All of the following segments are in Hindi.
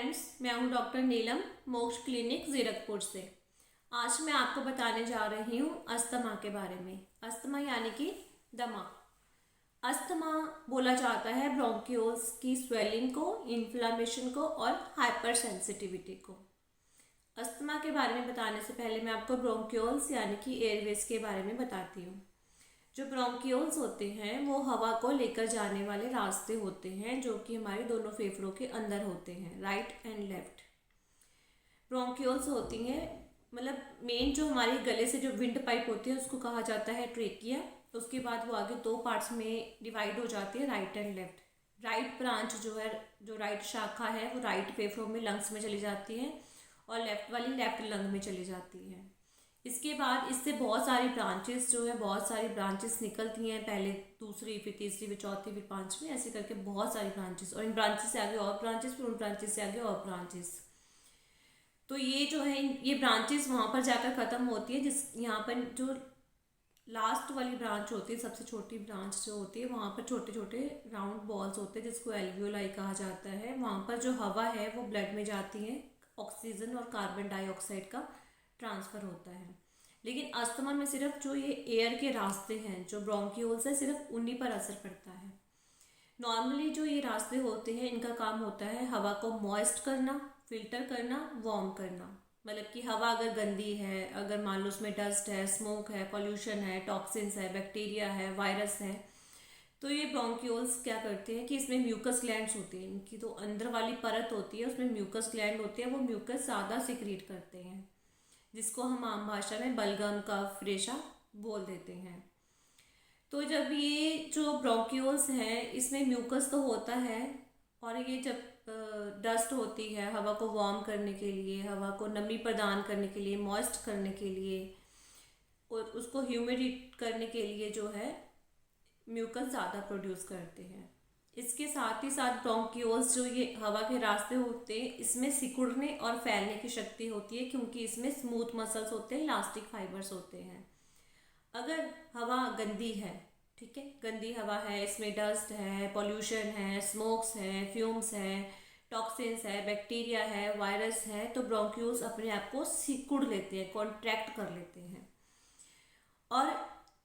फ्रेंड्स, मैं हूं डॉक्टर नीलम मोक्ष क्लिनिक जीरकपुर से। आज मैं आपको बताने जा रही हूं अस्थमा के बारे में। अस्थमा यानी कि दमा। अस्थमा बोला जाता है ब्रोंकियोल्स की स्वेलिंग को, इन्फ्लामेशन को और हाइपर सेंसिटिविटी को। अस्थमा के बारे में बताने से पहले मैं आपको ब्रोंकियोल्स यानी कि एयरवेज के बारे में बताती हूँ। जो ब्रोंकियोल्स होते हैं वो हवा को लेकर जाने वाले रास्ते होते हैं जो कि हमारे दोनों फेफड़ों के अंदर होते हैं, राइट एंड लेफ्ट। ब्रोंकियोल्स होती हैं, मतलब मेन जो हमारे गले से जो विंड पाइप होती है उसको कहा जाता है ट्रेकिया। उसके बाद वो आगे दो पार्ट्स में डिवाइड हो जाती है, right and left. Right branch जो है, जो राइट शाखा है वो राइट फेफड़ों में लंग्स में चली जाती है और लेफ्ट वाली लेफ्ट लंग में चली जाती है। इसके बाद इससे बहुत सारी ब्रांचेस जो है, बहुत सारी ब्रांचेस निकलती हैं, पहले दूसरी, फिर तीसरी, फिर चौथी, फिर पांचवी, ऐसे करके बहुत सारी ब्रांचेस, और इन ब्रांचेस से आगे और ब्रांचेस, फिर उन ब्रांचेस से आगे और ब्रांचेस। तो ये जो है, ये ब्रांचेस वहाँ पर जाकर ख़त्म होती है। जिस यहाँ पर जो लास्ट वाली ब्रांच होती है, सबसे छोटी ब्रांच जो होती है, वहाँ पर छोटे छोटे राउंड बॉल्स होते हैं जिसको एल्वियोलाई कहा जाता है। वहाँ पर जो हवा है वो ब्लड में जाती है, ऑक्सीजन और कार्बन डाइऑक्साइड का ट्रांसफ़र होता है। लेकिन अस्थमा में सिर्फ जो ये एयर के रास्ते हैं, जो ब्रोंकियोल्स है, सिर्फ उन्हीं पर असर पड़ता है। नॉर्मली जो ये रास्ते होते हैं इनका काम होता है हवा को मॉइस्ट करना, फिल्टर करना, वार्म करना। मतलब कि हवा अगर गंदी है, अगर मान लो उसमें डस्ट है, स्मोक है, पॉल्यूशन है, टॉक्सिन्स है, बैक्टीरिया है, वायरस है, तो ये ब्रोंकियोल्स क्या करते हैं कि इसमें म्यूकस ग्लैंड्स होती हैं। इनकी तो अंदर वाली परत होती है, उसमें म्यूकस ग्लैंड होती है, वो म्यूकस ज़्यादा सिक्रीट करते हैं, जिसको हम आम भाषा में बलगम कफ रेशा बोल देते हैं। तो जब ये जो ब्रोंकियोल्स हैं इसमें म्यूकस तो होता है, और ये जब डस्ट होती है हवा को वार्म करने के लिए, हवा को नमी प्रदान करने के लिए, मॉइस्ट करने के लिए और उसको ह्यूमिडिट करने के लिए जो है म्यूकस ज़्यादा प्रोड्यूस करते हैं। इसके साथ ही साथ ब्रोंकियोल्स जो ये हवा के रास्ते होते हैं इसमें सिकुड़ने और फैलने की शक्ति होती है, क्योंकि इसमें स्मूथ मसल्स होते हैं, इलास्टिक फाइबर्स होते हैं। अगर हवा गंदी है, ठीक है, गंदी हवा है, इसमें डस्ट है, पॉल्यूशन है, स्मोक्स है, फ्यूम्स है, टॉक्सिन्स है, बैक्टीरिया है, वायरस है, तो ब्रोंक्यूल्स अपने आप को सिकुड़ लेते हैं, कॉन्ट्रैक्ट कर लेते हैं। और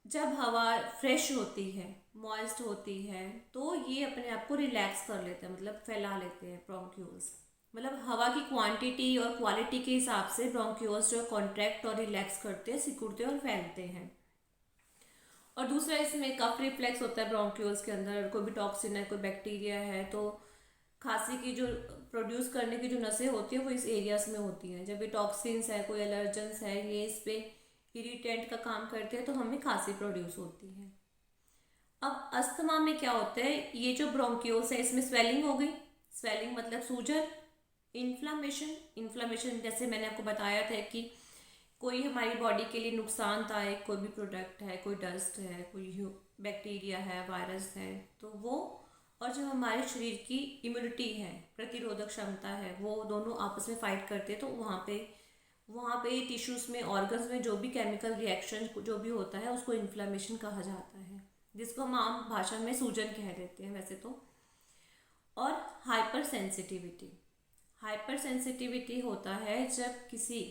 जब हवा फ्रेश होती है, मॉइस्ट होती है, तो ये अपने आप को रिलैक्स कर लेते हैं, मतलब फैला लेते हैं ब्रोंक्यूल्स। मतलब हवा की क्वांटिटी और क्वालिटी के हिसाब से ब्रोंक्यूल्स जो कॉन्ट्रैक्ट और रिलैक्स करते हैं, सिकुड़ते हैं और फैलते हैं। और दूसरा इसमें कफ रिफ्लेक्स होता है ब्रोंक्यूल्स के अंदर। कोई भी टॉक्सिन है, कोई बैक्टीरिया है, तो खांसी की जो प्रोड्यूस करने की जो नसें होती हैं वो इस एरियाज में होती हैं। जब ये टॉक्सिन्स है, कोई एलर्जेंस है, ये इस पे इरिटेंट का काम करते हैं, तो हमें खांसी प्रोड्यूस होती है। अब अस्थमा में क्या होता है, ये जो ब्रोंक्यूल्स है इसमें स्वेलिंग हो गई। स्वेलिंग मतलब सूजन। इन्फ्लामेशन, इन्फ्लामेशन जैसे मैंने आपको बताया था कि कोई हमारी बॉडी के लिए नुकसानदायक कोई भी प्रोडक्ट है, कोई डस्ट है, कोई बैक्टीरिया है, वायरस है, तो वो, और जो हमारे शरीर की इम्यूनिटी है, प्रतिरोधक क्षमता है, वो दोनों आपस में फाइट करते हैं। तो वहाँ पे टिश्यूज़ में, ऑर्गन्स में जो भी केमिकल रिएक्शन जो भी होता है उसको इन्फ्लामेशन कहा जाता है, जिसको हम आम भाषा में सूजन कह देते हैं वैसे तो। और हाइपर सेंसिटिविटी, हाइपर सेंसिटिविटी होता है जब किसी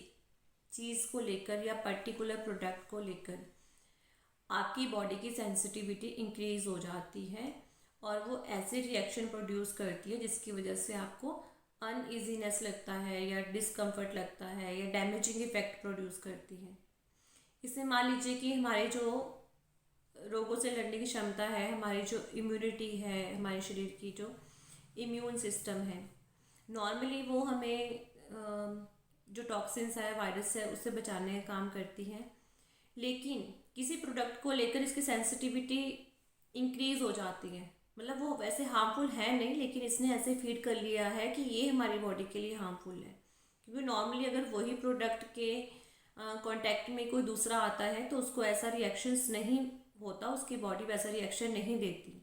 चीज़ को लेकर या पर्टिकुलर प्रोडक्ट को लेकर आपकी बॉडी की सेंसिटिविटी इंक्रीज़ हो जाती है और वो ऐसे रिएक्शन प्रोड्यूस करती है जिसकी वजह से आपको अनईजीनेस लगता है या डिस्कम्फर्ट लगता है या डैमेजिंग इफेक्ट प्रोड्यूस करती है। इसमें मान लीजिए कि हमारे जो रोगों से लड़ने की क्षमता है, हमारी जो इम्यूनिटी है, हमारे शरीर की जो इम्यून सिस्टम है, नॉर्मली वो हमें जो टॉक्सिन्स है, वायरस है, उससे बचाने का काम करती है। लेकिन किसी प्रोडक्ट को लेकर इसकी सेंसिटिविटी इंक्रीज़ हो जाती है। मतलब वो वैसे हार्मफुल है नहीं, लेकिन इसने ऐसे फीड कर लिया है कि ये हमारी बॉडी के लिए हार्मफुल है। क्योंकि नॉर्मली अगर वही प्रोडक्ट के कांटेक्ट में कोई दूसरा आता है तो उसको ऐसा रिएक्शंस नहीं होता, उसकी बॉडी वैसा रिएक्शन नहीं देती।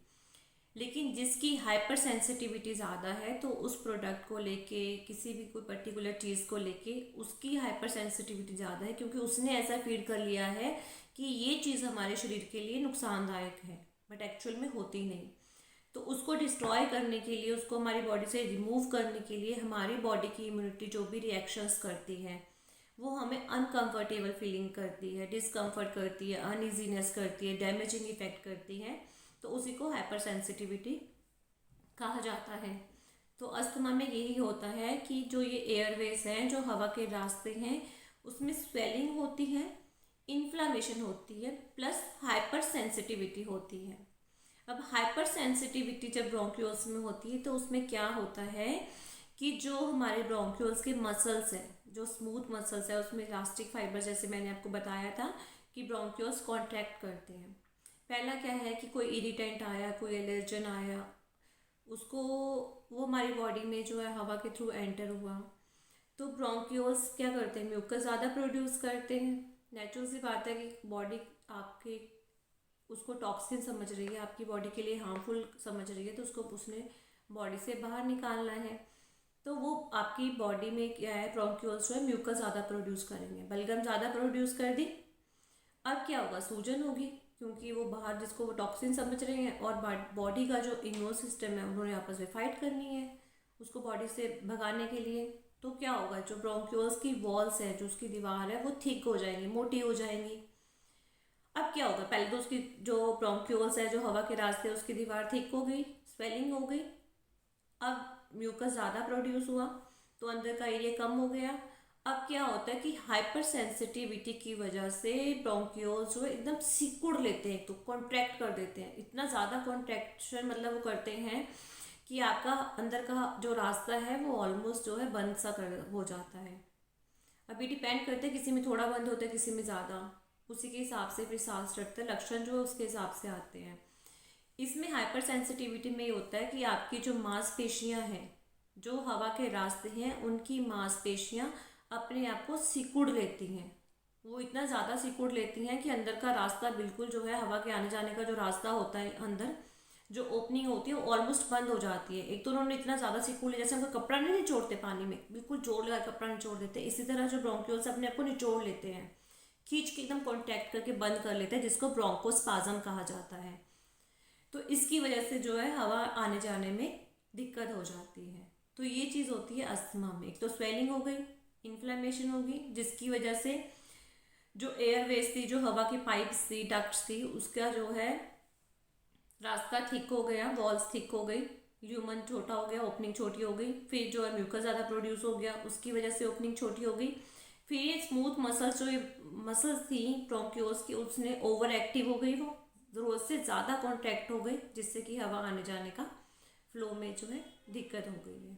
लेकिन जिसकी हाइपर सेंसिटिविटी ज़्यादा है तो उस प्रोडक्ट को लेके, किसी भी कोई पर्टिकुलर चीज़ को लेके उसकी हाइपर सेंसिटिविटी ज़्यादा है, क्योंकि उसने ऐसा फीड कर लिया है कि ये चीज़ हमारे शरीर के लिए नुकसानदायक है, बट एक्चुअल में होती नहीं। तो उसको डिस्ट्रॉय करने के लिए, उसको हमारी बॉडी से रिमूव करने के लिए हमारी बॉडी की इम्यूनिटी जो भी रिएक्शंस करती है वो हमें अनकंफर्टेबल फीलिंग करती है, डिस्कम्फर्ट करती है, अनइजीनेस करती है, डैमेजिंग इफेक्ट करती है, तो उसी को हाइपर सेंसिटिविटी कहा जाता है। तो अस्थमा में यही होता है कि जो ये एयरवेज हैं, जो हवा के रास्ते हैं, उसमें स्वेलिंग होती है, इन्फ्लामेशन होती है, प्लस हाइपर सेंसिटिविटी होती है। अब हाइपर सेंसिटिविटी जब ब्रोंक्यूल्स में होती है तो उसमें क्या होता है कि जो हमारे ब्रोंक्यूल्स के मसल्स हैं, जो स्मूथ मसल्स है, उसमें इलास्टिक फाइबर, जैसे मैंने आपको बताया था कि ब्रोंक्यूल्स कॉन्ट्रैक्ट करते हैं। पहला क्या है कि कोई इरिटेंट आया, कोई एलर्जन आया, उसको वो हमारी बॉडी में जो है हवा के थ्रू एंटर हुआ, तो ब्रोंक्यूल्स क्या करते हैं, म्यूकस ज़्यादा प्रोड्यूस करते हैं। नेचुरल सी बात है कि बॉडी आपके उसको टॉक्सिन समझ रही है, आपकी बॉडी के लिए हार्मफुल समझ रही है, तो उसको उसने बॉडी से बाहर निकालना है। तो वो आपकी बॉडी में क्या है, ब्रोंक्यूल्स जो है म्यूकस ज़्यादा प्रोड्यूस करेंगे, बलगम ज़्यादा प्रोड्यूस कर दी। अब क्या होगा, सूजन होगी, क्योंकि वो बाहर जिसको वो टॉक्सिन समझ रहे हैं, और बॉडी का जो इम्यून सिस्टम है उन्होंने आपस में फाइट करनी है उसको बॉडी से भगाने के लिए। तो क्या होगा, जो ब्रोंक्यूल्स की वॉल्स है, जो उसकी दीवार है, वो थिक हो जाएंगी, मोटी हो जाएंगी। अब क्या होगा, पहले तो उसकी जो ब्रोंक्यूल्स है, जो हवा के रास्ते, उसकी दीवार थिक हो गई, स्वेलिंग हो गई। अब म्यूकस ज़्यादा प्रोड्यूस हुआ तो अंदर का एरिया कम हो गया। अब क्या होता है कि हाइपर सेंसिटिविटी की वजह से ब्रोंक्यूल्स जो है एकदम सिकुड़ लेते हैं, तो कॉन्ट्रैक्ट कर देते हैं, इतना ज़्यादा कॉन्ट्रैक्शन मतलब वो करते हैं कि आपका अंदर का जो रास्ता है वो ऑलमोस्ट जो है बंद सा कर हो जाता है। अभी डिपेंड करते हैं, किसी में थोड़ा बंद होता है, किसी में ज़्यादा, उसी के हिसाब से फिर सांस चढ़ते हैं, लक्षण जो है उसके हिसाब से आते हैं। इसमें हाइपर सेंसिटिविटी में ये होता है कि आपकी जो मांसपेशियां हैं, जो हवा के रास्ते हैं, उनकी मांसपेशियां अपने आप को सिकुड़ लेती हैं। वो इतना ज़्यादा सिकुड़ लेती हैं कि अंदर का रास्ता बिल्कुल जो है, हवा के आने जाने का जो रास्ता होता है अंदर, जो ओपनिंग होती है वो ऑलमोस्ट बंद हो जाती है। एक तो उन्होंने इतना ज़्यादा सिकुड़ लिया, जैसे हम कोई कपड़ा नहीं निचोड़ते पानी में, बिल्कुल जोर लगा कपड़ा निचोड़ देते हैं, इसी तरह जो ब्रोंक्यूल्स अपने आप को निचोड़ लेते हैं, खींच के एकदम कॉन्टैक्ट करके बंद कर लेते हैं, जिसको ब्रोंकोस्पाज्म कहा जाता है। तो इसकी वजह से जो है हवा आने जाने में दिक्कत हो जाती है। तो ये चीज़ होती है अस्थमा में, एक तो स्वेलिंग हो गई, इन्फ्लेमेशन होगी, जिसकी वजह से जो एयरवेज थी, जो हवा की पाइप्स थी, डक्ट्स थी, उसका जो है रास्ता ठीक हो गया, वॉल्स ठीक हो गई, ल्यूमन छोटा हो गया, ओपनिंग छोटी हो गई। फिर जो है म्यूकस ज़्यादा प्रोड्यूस हो गया, उसकी वजह से ओपनिंग छोटी हो गई। फिर ये स्मूथ मसल्स, जो ये मसल्स थी ब्रोंक्यूल्स की, उसने ओवर एक्टिव हो गई, वो ज़रूरत से ज़्यादा कॉन्ट्रैक्ट हो गई, जिससे कि हवा आने जाने का फ्लो में जो है दिक्कत हो गई है।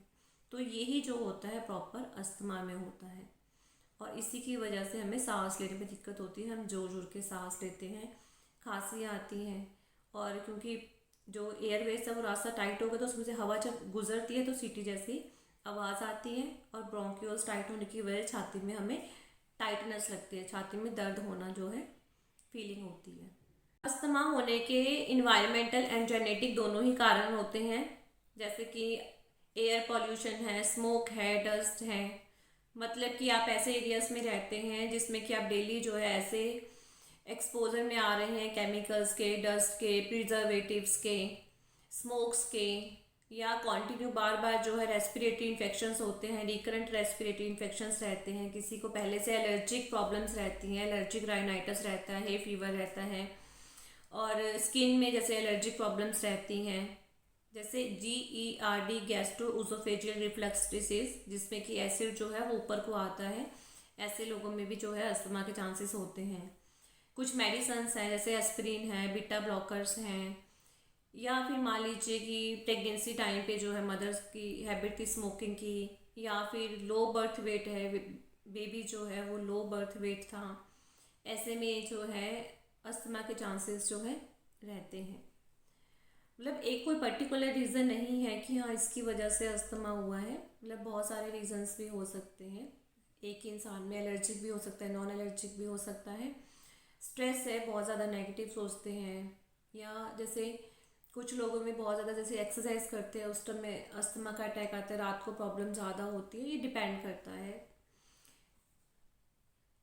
तो यही जो होता है प्रॉपर अस्थमा में होता है, और इसी की वजह से हमें सांस लेने में दिक्कत होती है, हम जोर जोर के सांस लेते हैं, खांसी आती है। और क्योंकि जो एयरवेज है वो रास्ता टाइट हो गया, तो उसमें से हवा जब गुजरती है तो सीटी जैसी आवाज़ आती है, और ब्रोंक्यूल्स टाइट होने की वजह से छाती में हमें टाइटनेस लगती है, छाती में दर्द होना जो है फीलिंग होती है। अस्थमा होने के इन्वायरमेंटल एंड जेनेटिक दोनों ही कारण होते हैं, जैसे कि एयर पॉल्यूशन है, स्मोक है, डस्ट है, मतलब कि आप ऐसे एरियाज में रहते हैं जिसमें कि आप डेली जो है ऐसे एक्सपोजर में आ रहे हैं केमिकल्स के, डस्ट के, प्रिजर्वेटिव्स के, स्मोक्स के, या कंटिन्यू बार बार जो है रेस्पिरेटरी इन्फेक्शंस होते हैं, रिकरेंट रेस्पिरेटरी इन्फेक्शंस रहते हैं, किसी को पहले से एलर्जिक प्रॉब्लम्स रहती हैं, एलर्जिक राइनाइटिस रहता है, फीवर रहता है, और स्किन में जैसे एलर्जिक प्रॉब्लम्स रहती हैं, जैसे GERD गैस्ट्रोइसोफेजियल रिफ्लक्स डिसीज, जिसमें कि एसिड जो है वो ऊपर को आता है, ऐसे लोगों में भी जो है अस्थमा के चांसेस होते हैं। कुछ मेडिसन्स हैं, जैसे एस्पिरिन है, बीटा ब्लॉकर्स हैं, या फिर मान लीजिए कि प्रेगनेंसी टाइम पे जो है मदर्स की हैबिट थी स्मोकिंग की, या फिर लो बर्थ वेट है, बेबी जो है वो लो बर्थ वेट था, ऐसे में जो है अस्थमा के चांसेस जो है रहते हैं। मतलब एक कोई पर्टिकुलर रीज़न नहीं है कि हाँ इसकी वजह से अस्थमा हुआ है, मतलब बहुत सारे रीजंस भी हो सकते हैं। एक ही इंसान में एलर्जिक भी हो सकता है, नॉन एलर्जिक भी हो सकता है। स्ट्रेस है, बहुत ज़्यादा नेगेटिव सोचते हैं, या जैसे कुछ लोगों में बहुत ज़्यादा जैसे एक्सरसाइज करते हैं उस टाइम में अस्थमा का अटैक आता है, रात को प्रॉब्लम ज़्यादा होती है, ये डिपेंड करता है।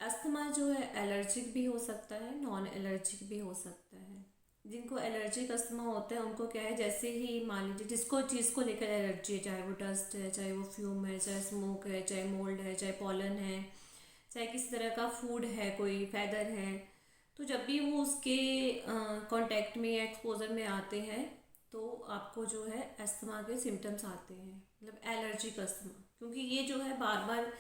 अस्थमा जो है एलर्जिक भी हो सकता है, नॉन एलर्जिक भी हो सकता है। जिनको एलर्जिक अस्थमा होता है उनको क्या है, जैसे ही मान लीजिए जिसको चीज़ को लेकर एलर्जी है, चाहे वो डस्ट है, चाहे वो फ्यूम है, चाहे स्मोक है, चाहे मोल्ड है, चाहे पॉलन है, चाहे किसी तरह का फूड है, कोई फैदर है, तो जब भी वो उसके कांटेक्ट में या एक्सपोजर में आते हैं तो आपको जो है अस्थमा के सिम्टम्स आते हैं, मतलब एलर्जिक अस्थमा। क्योंकि ये जो है बार बार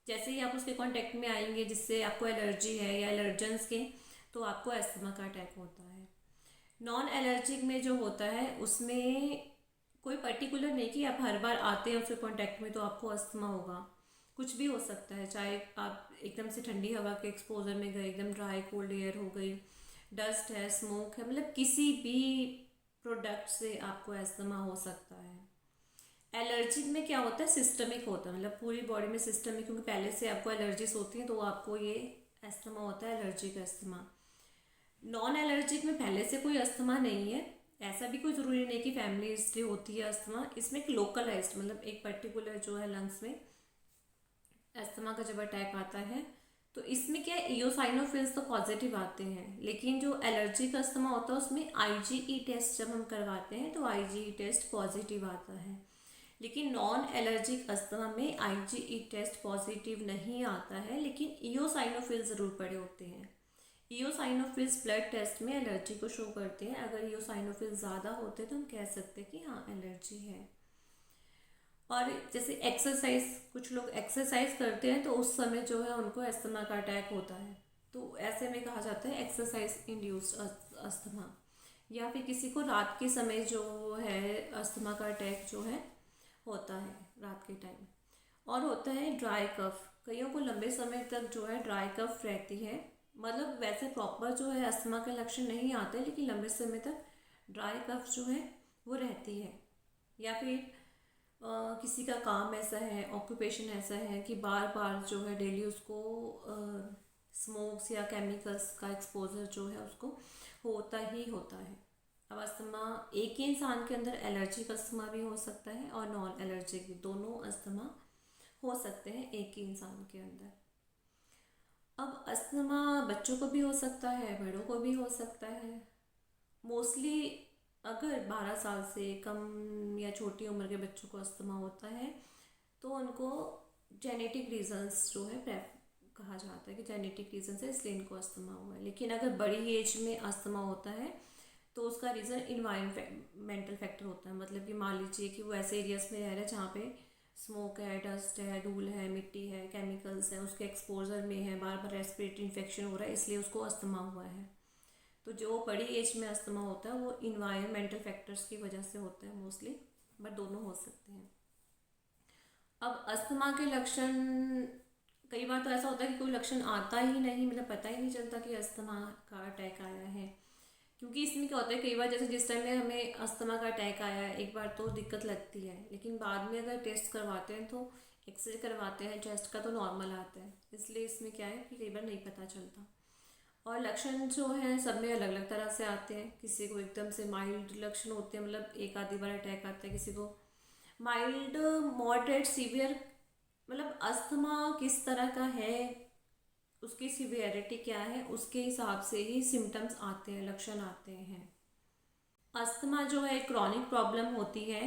जैसे ही आप उसके कांटेक्ट में आएंगे जिससे आपको एलर्जी है या एलर्जेंस के, तो आपको अस्थमा का अटैक होता है। नॉन एलर्जिक में जो होता है उसमें कोई पर्टिकुलर नहीं कि आप हर बार आते हैं उसके कांटेक्ट में तो आपको अस्थमा होगा। कुछ भी हो सकता है, चाहे आप एकदम से ठंडी हवा के एक्सपोजर में गए, एकदम ड्राई कोल्ड एयर हो गई, डस्ट है, स्मोक है, मतलब किसी भी प्रोडक्ट से आपको अस्थमा हो सकता है। एलर्जिक में क्या होता है, सिस्टमिक होता है, मतलब पूरी बॉडी में सिस्टमिक, क्योंकि पहले से आपको एलर्जीज होती हैं तो आपको ये अस्थमा होता है, एलर्जिक अस्थमा। नॉन एलर्जिक में पहले से कोई अस्थमा नहीं है, ऐसा भी कोई ज़रूरी नहीं कि फैमिली हिस्ट्री होती है अस्थमा। इसमें एक लोकलाइज्ड, मतलब एक पर्टिकुलर जो है लंग्स में अस्थमा का जब अटैक आता है तो इसमें क्या है, इयोसाइनोफिल्स तो पॉजिटिव आते हैं, लेकिन जो एलर्जिक अस्थमा होता है उसमें आईजीई टेस्ट जब हम करवाते हैं तो आईजीई टेस्ट पॉजिटिव आता है। लेकिन नॉन एलर्जिक अस्थमा में आईजीई टेस्ट पॉजिटिव नहीं आता है, लेकिन इयोसाइनोफिल ज़रूर पड़े होते हैं। इयोसाइनोफिल्स ब्लड टेस्ट में एलर्जी को शो करते हैं। अगर इयोसाइनोफिल ज़्यादा होते हैं तो हम कह सकते हैं कि हाँ एलर्जी है। और जैसे एक्सरसाइज, कुछ लोग एक्सरसाइज करते हैं तो उस समय जो है उनको अस्थमा का अटैक होता है, तो ऐसे में कहा जाता है एक्सरसाइज इंड्यूस्ड अस्थमा। या फिर किसी को रात के समय जो है अस्थमा का अटैक जो है होता है रात के टाइम। और होता है ड्राई कफ, कईयों को लंबे समय तक जो है ड्राई कफ रहती है, मतलब वैसे प्रॉपर जो है अस्थमा के लक्षण नहीं आते लेकिन लंबे समय तक ड्राई कफ जो है वो रहती है। या फिर किसी का काम ऐसा है, ऑक्यूपेशन ऐसा है कि बार बार जो है डेली उसको स्मोक्स या केमिकल्स का एक्सपोजर जो है उसको होता ही होता है। अब अस्थमा एक ही इंसान के अंदर एलर्जिक अस्थमा भी हो सकता है और नॉन एलर्जिक भी, दोनों अस्थमा हो सकते हैं एक ही इंसान के अंदर। अब अस्थमा बच्चों को भी हो सकता है, बड़ों को भी हो सकता है। मोस्टली अगर 12 साल से कम या छोटी उम्र के बच्चों को अस्थमा होता है तो उनको जेनेटिक रीजंस जो है कहा जाता है कि जेनेटिक रीजन से इसलिए इनको अस्थमा हुआ है। लेकिन अगर बड़ी एज में अस्थमा होता है तो उसका रीज़न इन्वायरमेंटल फैक्टर होता है, मतलब कि मान लीजिए कि वो ऐसे एरियाज में रह रहे हैं जहाँ पे स्मोक है, डस्ट है, धूल है, मिट्टी है, केमिकल्स हैं, उसके एक्सपोजर में है, बार बार रेस्पिरेटरी इन्फेक्शन हो रहा है इसलिए उसको अस्थमा हुआ है। तो जो बड़ी एज में अस्थमा होता है वो इन्वायरमेंटल फैक्टर्स की वजह से होता है मोस्टली, बट दोनों हो सकते हैं। अब अस्थमा के लक्षण, कई बार तो ऐसा होता है कि कोई लक्षण आता ही नहीं, मतलब पता ही नहीं चलता कि अस्थमा का अटैक आया है। क्योंकि इसमें क्या होता है, कई बार जैसे जिस टाइम में हमें अस्थमा का अटैक आया है एक बार तो दिक्कत लगती है, लेकिन बाद में अगर टेस्ट करवाते हैं तो एक्सरे करवाते हैं चेस्ट का तो नॉर्मल आता है, इसलिए इसमें क्या है कि कई बार नहीं पता चलता। और लक्षण जो हैं सब में अलग अलग तरह से आते हैं, किसी को एकदम से माइल्ड लक्षण होते हैं, मतलब एक आधी बार अटैक आता है, किसी को माइल्ड, मॉडरेट, सीवियर, मतलब अस्थमा किस तरह का है, उसकी सिवियरिटी क्या है, उसके हिसाब से ही सिम्टम्स आते हैं, लक्षण आते हैं। अस्थमा जो है क्रॉनिक प्रॉब्लम होती है,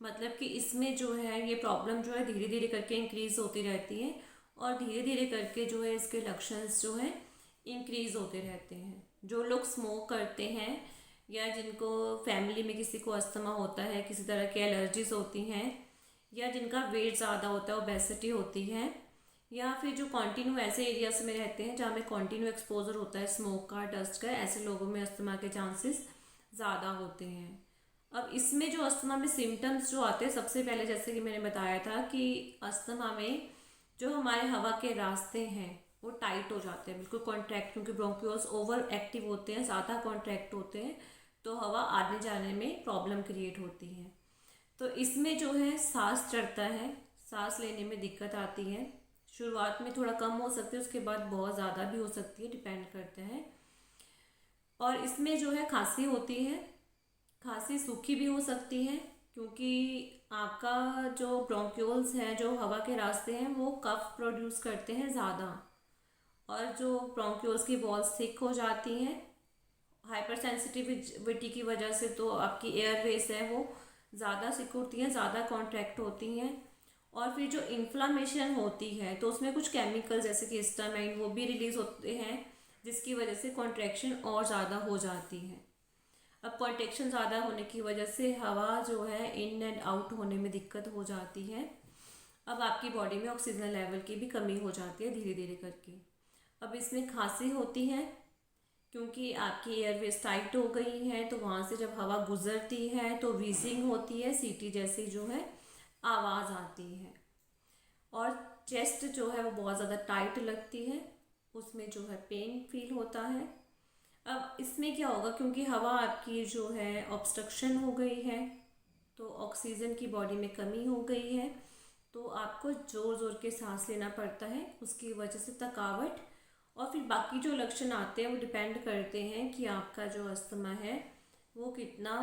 मतलब कि इसमें जो है ये प्रॉब्लम जो है धीरे धीरे करके इंक्रीज होती रहती है और धीरे धीरे करके जो है इसके लक्षणस जो है इंक्रीज होते रहते हैं। जो लोग स्मोक करते हैं या जिनको फैमिली में किसी को अस्थमा होता है, किसी तरह की एलर्जीज होती हैं, या जिनका वेट ज़्यादा होता है, ओबेसिटी होती है, या फिर जो कॉन्टिन्यू ऐसे एरियाज में रहते हैं जहाँ में कॉन्टिन्यू एक्सपोजर होता है स्मोक का, डस्ट का, ऐसे लोगों में अस्थमा के चांसेस ज़्यादा होते हैं। अब इसमें जो अस्थमा में सिम्टम्स जो आते हैं, सबसे पहले जैसे कि मैंने बताया था कि अस्थमा में जो हमारे हवा के रास्ते हैं वो टाइट हो जाते हैं, बिल्कुल कॉन्ट्रैक्ट, क्योंकि ब्रोंक्यूल्स ओवर एक्टिव होते हैं, ज़्यादा कॉन्ट्रैक्ट होते हैं, तो हवा आने जाने में प्रॉब्लम क्रिएट होती है। तो इसमें जो है सांस चढ़ता है, सांस लेने में दिक्कत आती है, शुरुआत में थोड़ा कम हो सकती है, उसके बाद बहुत ज़्यादा भी हो सकती है, डिपेंड करता है। और इसमें जो है खांसी होती है, खांसी सूखी भी हो सकती है, क्योंकि आपका जो ब्रोंक्यूल्स हैं, जो हवा के रास्ते हैं, वो कफ प्रोड्यूस करते हैं ज़्यादा, और जो ब्रोंक्यूल्स की वॉल्स थिक हो जाती हैं, हाइपर सेंसिटिविटी की वजह से तो आपकी एयरवेज है वो ज़्यादा सिकुड़ती हैं, ज़्यादा कॉन्ट्रैक्ट होती हैं। और फिर जो इन्फ्लामेशन होती है तो उसमें कुछ केमिकल जैसे कि हिस्टामाइन वो भी रिलीज़ होते हैं, जिसकी वजह से कॉन्ट्रैक्शन और ज़्यादा हो जाती है। अब कॉन्ट्रैक्शन ज़्यादा होने की वजह से हवा जो है इन एंड आउट होने में दिक्कत हो जाती है। अब आपकी बॉडी में ऑक्सीजन लेवल की भी कमी हो जाती है धीरे धीरे करके। अब इसमें खांसी होती है क्योंकि आपकी एयरवेज टाइट हो गई है, तो वहाँ से जब हवा गुजरती है तो वीजिंग होती है, सीटी जैसी जो है आवाज़ आती है। और चेस्ट जो है वो बहुत ज़्यादा टाइट लगती है, उसमें जो है पेन फील होता है। अब इसमें क्या होगा, क्योंकि हवा आपकी जो है ऑब्स्ट्रक्शन हो गई है, तो ऑक्सीजन की बॉडी में कमी हो गई है, तो आपको ज़ोर ज़ोर के सांस लेना पड़ता है, उसकी वजह से थकावट। और फिर बाकी जो लक्षण आते हैं वो डिपेंड करते हैं कि आपका जो अस्थमा है वो कितना,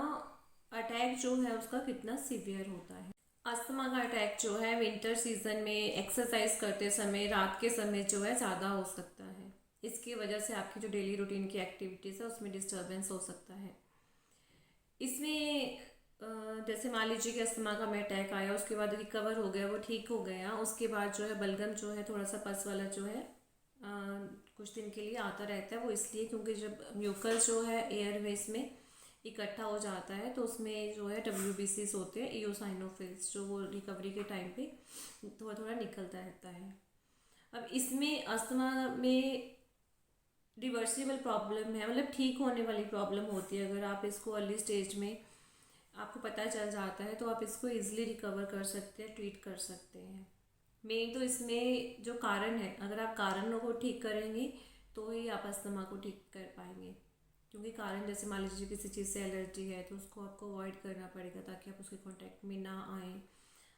अटैक जो है उसका कितना सीवियर होता है। अस्थमा का अटैक जो है विंटर सीजन में एक्सरसाइज करते समय रात के समय जो है ज़्यादा हो सकता है। इसकी वजह से आपकी जो डेली रूटीन की एक्टिविटीज़ है उसमें डिस्टर्बेंस हो सकता है। इसमें जैसे मान लीजिए कि अस्थमा का में अटैक आया, उसके बाद रिकवर हो गया, वो ठीक हो गया, उसके बाद जो है बलगम जो है थोड़ा सा पस वाला जो है कुछ दिन के लिए आता रहता है। वो इसलिए क्योंकि जब म्यूकस जो है एयरवेज में इकट्ठा हो जाता है तो उसमें जो है WBCs होते हैं, इओसाइनोफिल्स, जो वो रिकवरी के टाइम पे थोड़ा थोड़ा निकलता रहता है। अब इसमें अस्थमा में रिवर्सिबल प्रॉब्लम है, मतलब ठीक होने वाली प्रॉब्लम होती है। अगर आप इसको अर्ली स्टेज में आपको पता चल जाता है तो आप इसको इजीली रिकवर कर सकते हैं, ट्रीट कर सकते हैं। मेन तो इसमें जो कारण है, अगर आप कारणों को ठीक करेंगे तो ही आप अस्थमा को ठीक कर पाएंगे। क्योंकि कारण जैसे मान लीजिए किसी चीज़ से एलर्जी है तो उसको आपको अवॉइड करना पड़ेगा ताकि आप उसके कांटेक्ट में ना आए।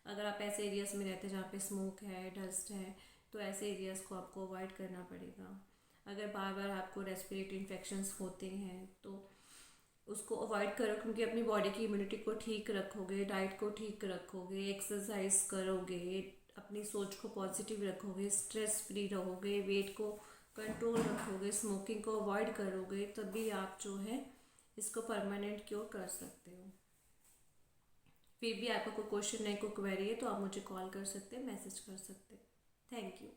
अगर आप ऐसे एरियाज़ में रहते हैं जहाँ पे स्मोक है, डस्ट है, तो ऐसे एरियाज़ को आपको अवॉइड करना पड़ेगा। अगर बार बार आपको रेस्पिरेटरी इन्फेक्शंस होते हैं तो उसको अवॉइड करो, क्योंकि अपनी बॉडी की इम्यूनिटी को ठीक रखोगे, डाइट को ठीक रखोगे, एक्सरसाइज करोगे, अपनी सोच को पॉजिटिव रखोगे, स्ट्रेस फ्री रहोगे, वेट को कंट्रोल रखोगे, स्मोकिंग को अवॉइड करोगे, तभी आप जो है इसको परमानेंट क्योर कर सकते हो। फिर भी आपका कोई क्वेश्चन है, कोई क्वेरी है तो आप मुझे कॉल कर सकते हैं, मैसेज कर सकते हैं। Thank you.